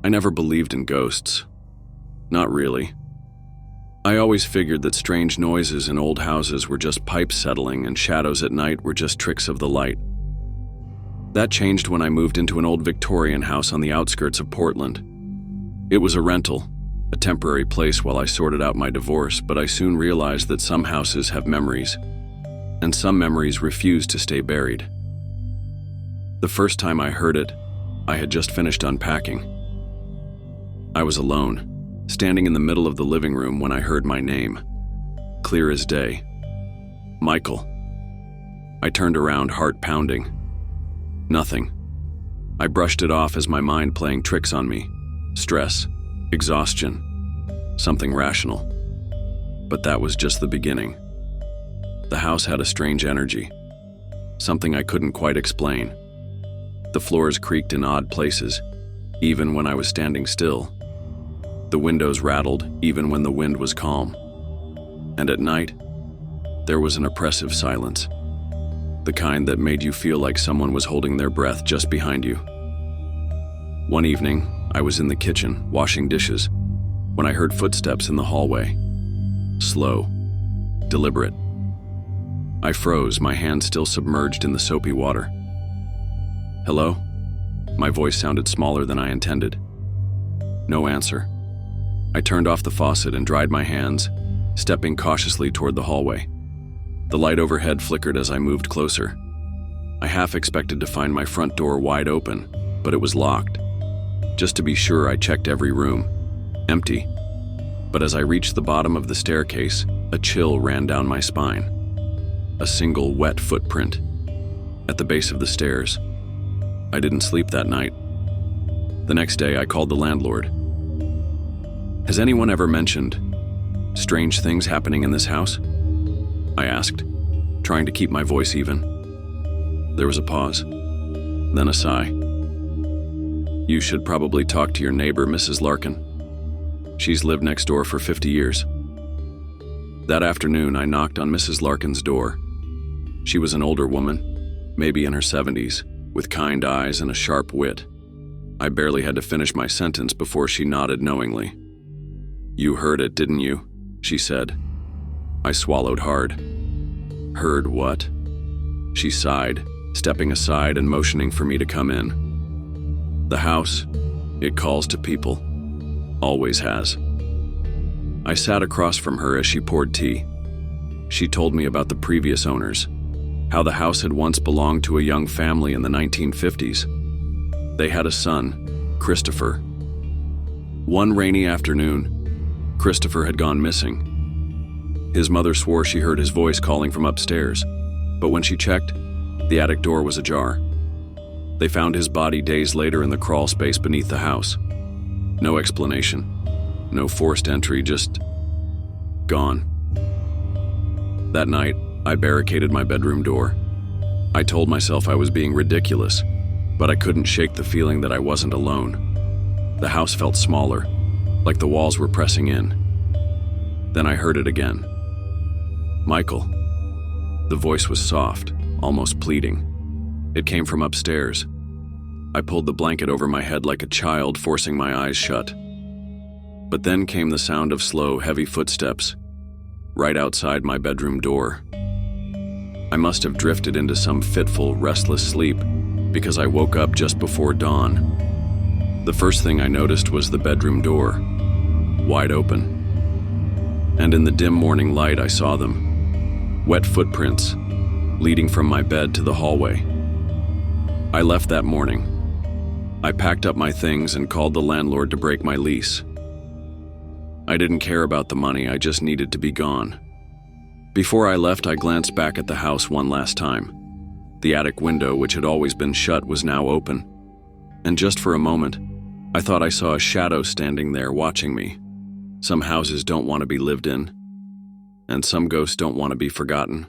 I never believed in ghosts. Not really. I always figured that strange noises in old houses were just pipes settling and shadows at night were just tricks of the light. That changed when I moved into an old Victorian house on the outskirts of Portland. It was a rental, a temporary place while I sorted out my divorce, but I soon realized that some houses have memories, and some memories refuse to stay buried. The first time I heard it, I had just finished unpacking. I was alone, standing in the middle of the living room when I heard my name, clear as day. Michael. I turned around, heart pounding. Nothing. I brushed it off as my mind playing tricks on me. Stress, exhaustion, something rational. But that was just the beginning. The house had a strange energy, something I couldn't quite explain. The floors creaked in odd places, even when I was standing still. The windows rattled, even when the wind was calm. And at night, there was an oppressive silence, the kind that made you feel like someone was holding their breath just behind you. One evening, I was in the kitchen, washing dishes, when I heard footsteps in the hallway. Slow, deliberate. I froze, my hand still submerged in the soapy water. "Hello?" My voice sounded smaller than I intended. No answer. I turned off the faucet and dried my hands, stepping cautiously toward the hallway. The light overhead flickered as I moved closer. I half expected to find my front door wide open, but it was locked. Just to be sure, I checked every room. Empty. But as I reached the bottom of the staircase, a chill ran down my spine. A single wet footprint at the base of the stairs. I didn't sleep that night. The next day, I called the landlord. "Has anyone ever mentioned strange things happening in this house?" I asked, trying to keep my voice even. There was a pause, then a sigh. "You should probably talk to your neighbor, Mrs. Larkin. She's lived next door for 50 years. That afternoon, I knocked on Mrs. Larkin's door. She was an older woman, maybe in her 70s, with kind eyes and a sharp wit. I barely had to finish my sentence before she nodded knowingly. "You heard it, didn't you?" she said. I swallowed hard. "Heard what?" She sighed, stepping aside and motioning for me to come in. "The house, it calls to people. Always has." I sat across from her as she poured tea. She told me about the previous owners, how the house had once belonged to a young family in the 1950s. They had a son, Christopher. One rainy afternoon, Christopher had gone missing. His mother swore she heard his voice calling from upstairs, but when she checked, the attic door was ajar. They found his body days later in the crawl space beneath the house. No explanation, no forced entry, just gone. That night, I barricaded my bedroom door. I told myself I was being ridiculous, but I couldn't shake the feeling that I wasn't alone. The house felt smaller, like the walls were pressing in. Then I heard it again. "Michael." The voice was soft, almost pleading. It came from upstairs. I pulled the blanket over my head like a child, forcing my eyes shut. But then came the sound of slow, heavy footsteps, right outside my bedroom door. I must have drifted into some fitful, restless sleep, because I woke up just before dawn. The first thing I noticed was the bedroom door, wide open. And in the dim morning light, I saw them. Wet footprints, leading from my bed to the hallway. I left that morning. I packed up my things and called the landlord to break my lease. I didn't care about the money, I just needed to be gone. Before I left, I glanced back at the house one last time. The attic window, which had always been shut, was now open. And just for a moment, I thought I saw a shadow standing there watching me. Some houses don't want to be lived in, and some ghosts don't want to be forgotten.